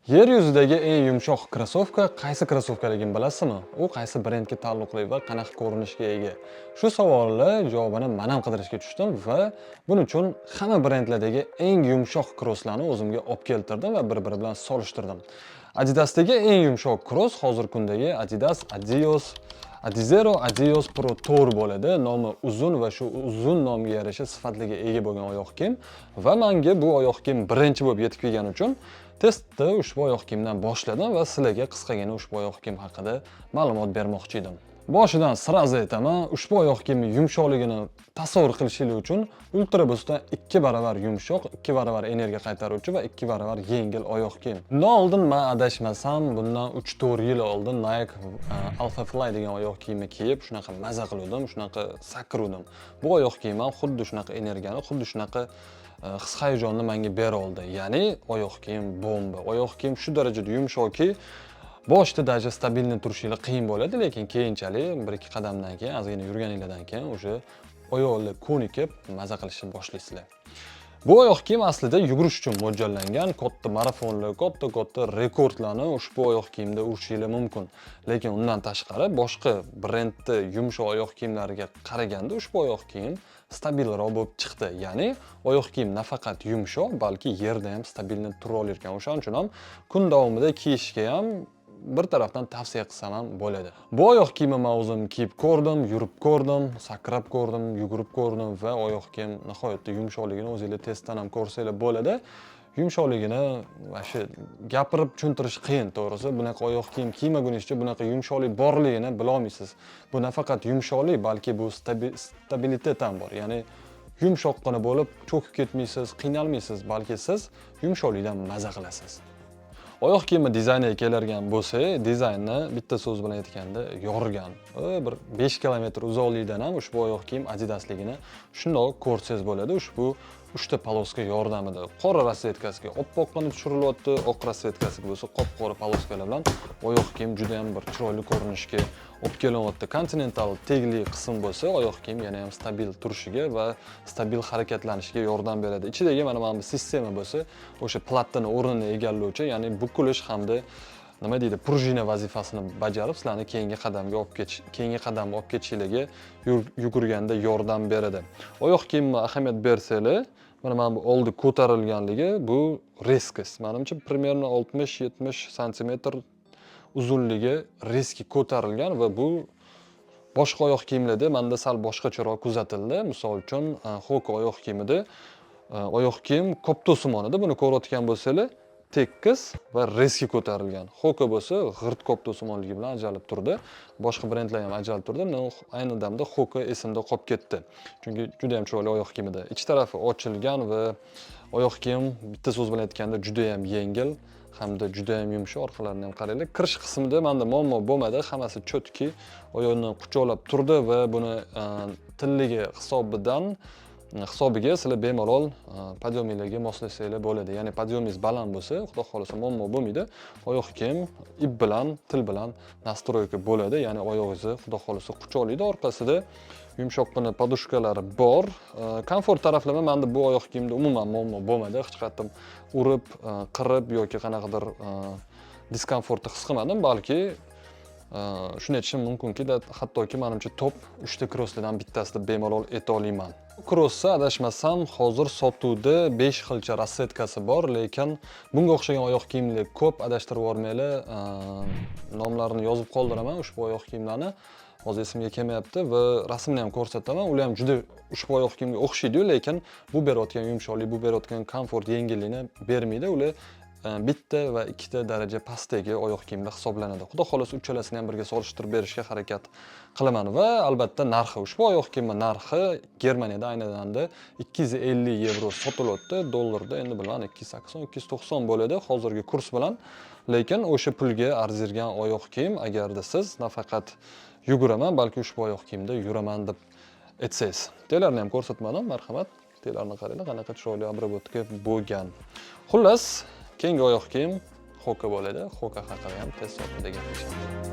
Yer yuzidagi eng yumshoq krossovka qaysi krossovkaligini bilasizmi? U qaysi brendga taalluqli va qanaqa ko'rinishga ega? Shu savollar javobini men ham qidirishga tushdim va buning uchun hamma brendlardagi eng yumshoq krosslarni o'zimga olib keltirdim va bir-biri bilan solishtirdim. Adidasdagi eng yumshoq kross hozirgi kundagi Adidas Adizero Adios Pro Tour bo'ladi. Nomi uzun va shu uzun nomga yarasha sifatlarga ega bo'lgan oyoq kiyim va menga bu oyoq kiyim birinchi bo'lib yetib kelgani uchun testda ushbu oyoq kiyimdan boshladim va sizlarga qisqagina ushbu oyoq kiyim haqida ma'lumot bermoqchi edim. Boshidan sirazi aytaman, ushbu oyoq kiyimning yumshoqligini tasavvur qilishingiz uchun ultrabusdan 2 baravar yumshoq, 2 baravar energiya qaytaruvchi va 2 baravar yengil oyoq kiyim. Bundan oldin men adashmasam, bundan 3-4 yil oldin Nike Alpha Fly degan oyoq kiyimni kiyib, shunaqa maza qildim, shunaqa sakruvdim. Bu oyoq kiyim ham xuddi shunaqa energiyani, xuddi shunaqa his-hayajonni menga bera oldi. Ya'ni oyoq kiyim bomba. Oyoq kiyim shu darajada yumshoqki, boshida даже stabilni turishingiz qiyin bo'ladi, lekin keyinchalik 1-2 qadamdan keyin, ozgina yurganingizdan keyin o'sha oyoqlar ko'nikib maza qilishni boshlaysizlar. Bu oyoq kiyim aslida yugurish uchun mo'ljallangan, katta marafonlar, katta rekordlarni ushbu oyoq kiyimda urishingiz mumkin. Lekin undan tashqari boshqa brendda yumshoq oyoq kiyimlariga qaraganda ushbu oyoq kiyim stabilroq bo'lib chiqdi. Ya'ni oyoq kiyim nafaqat yumshoq, balki yerda ham stabilni tura olar ekan. O'shaning uchun ham kun davomida kiyishga ham bir tarafdan tavsiya qilsam ham bo'ladi. Bu oyoq kiyimni men o'zim kiyib ko'rdim, yurib ko'rdim, sakrab ko'rdim, yugurib ko'rdim va oyoq kiyim nihoyatda yumshoqligini o'zingizlar testdan ham ko'rsanglar bo'ladi. Yumshoqligini shu gapirib tushuntirish qiyin, to'g'risi. Bunaqa oyoq kiyim kiymaguningizcha bunaqa yumshoqlik borligini bila olmaysiz. Bu nafaqat yumshoqlik, balki bu stabilitet ham bor. Ya'ni yumshoqqina bo'lib cho'kib ketmaysiz, qiynalmaysiz, balki siz yumshoqlikdan maza qilasiz. Oyoq kiyimi dizayniga keladigan bo'lsak, dizaynni bitta so'z bilan aytganda yorilgan. Bir 5 kilometr uzoqlikdan ham ushbu oyoq kiyim Adidasligini shundoq ko'rsangiz bo'ladi. Ushbu 3 ta poloska yordamida qora rasvetkasiga oppoqqina tushirilyapti, oq rasvetkasiga bo'lsa qop-qora poloskalar bilan oyoq kiyim juda ham bir chiroyli ko'rinishga olib kelyapti. Kontinental tegli qism bo'lsa, oyoq kiyim yana ham stabil turishiga va stabil harakatlanishiga yordam beradi. Ichidagi mana bu sistema bo'lsa, o'sha platini o'rnini egallovchi, ya'ni bukilish hamda nima deydi, prujina vazifasini bajarib, sizlarni keyingi qadamga olib ketishingizga yugurganda yordam beradi. Oyoq kiyimga ahamiyat bersanglar, mana bu oldi ko'tarilganligi, bu reskis. Menimcha примерно 60-70 sm uzunligi reski ko'tarilgan va bu boshqa oyoq kiyimlarda menda sal boshqacharoq kuzatildi. Misol uchun, Hoka oyoq kiyimida oyoq kiyim kopto'simonida, buni ko'rayotgan bo'lsanglar, tekis va reski ko'tarilgan. Hoka bo'lsa, g'irt kopto'simonligi bilan ajralib turdi. Boshqa brendlar ham ajralib turdi. Ayni damda Hoka esimda qolib ketdi. Chunki juda ham chiroyli oyoq kiyimida. Ich tarafi ochilgan va oyoq kiyim bitta so'z bilan aytganda juda ham yengil hamda juda ham yumshoq. Orqalarini ham qaranglar. Kirish qismida menda muammo bo'lmadi. Hammasi cho'tki oyoqni quchoqlab turdi va buni tilligi hisobiga sizlar bemalol podyominlarga moslasanglar bo'ladi. Ya'ni podyomingiz baland bo'lsa, xudo xolasa muammo bo'lmaydi. Oyoq kiyim ip bilan, til bilan nastroyka bo'ladi. Ya'ni oyog'ingizni xudo xolasa quchoqlaydi. Orqasida yumshoqqina podushkalari bor. Komfort taraflama menda bu oyoq kiyimda umuman muammo bo'lmadi. Hech qachon urib, qirib yoki qanaqadir diskomfortni his qilmadim, balki shuni aytishim mumkinki, hattoki menimcha top 3 ta krosslardan bittasida bemalol ayta olaman. Krossda adashmasam, hozir sotuvda 5 xilcha rasvetkasi bor, lekin bunga o'xshagan oyoq kiyimlar ko'p, adashtirib yormanglar. Nomlarini yozib qoldiraman ushbu oyoq kiyimlarni. Hozir esimga kelmayapti va rasmni ham ko'rsataman. Ular ham juda ushbu oyoq kiyimga o'xshaydi, lekin bu berayotgan yumshoqlik, bu berayotgan komfort, yengillikni bermaydi. Ular bitta va 2 ta daraja pastdagi oyoq kiyimlar hisoblanadi. Xudo xolasa uchalasini ham birga solishtirib berishga harakat qilaman va albatta narxi. Ushbu oyoq kiyimning narxi Germaniyada ayni damda 250 yevro sotilyapti. Dollarda endi bilmadim 280-290 bo'ladi hozirgi kurs bilan. Lekin o'sha pulga arzirgan oyoq kiyim, agarda siz nafaqat yuguraman, balki ushbu oyoq kiyimda yuraman deb aytsangiz. Telarni ham ko'rsatmadim, marhamat. Telarni qaranglar, qanaqa chiroyli obrobotka bo'lgan. Xullas, keyingi oyoq kiyim Hoka bo'ladi. Hoka haqida ham tez orada gaplashamiz.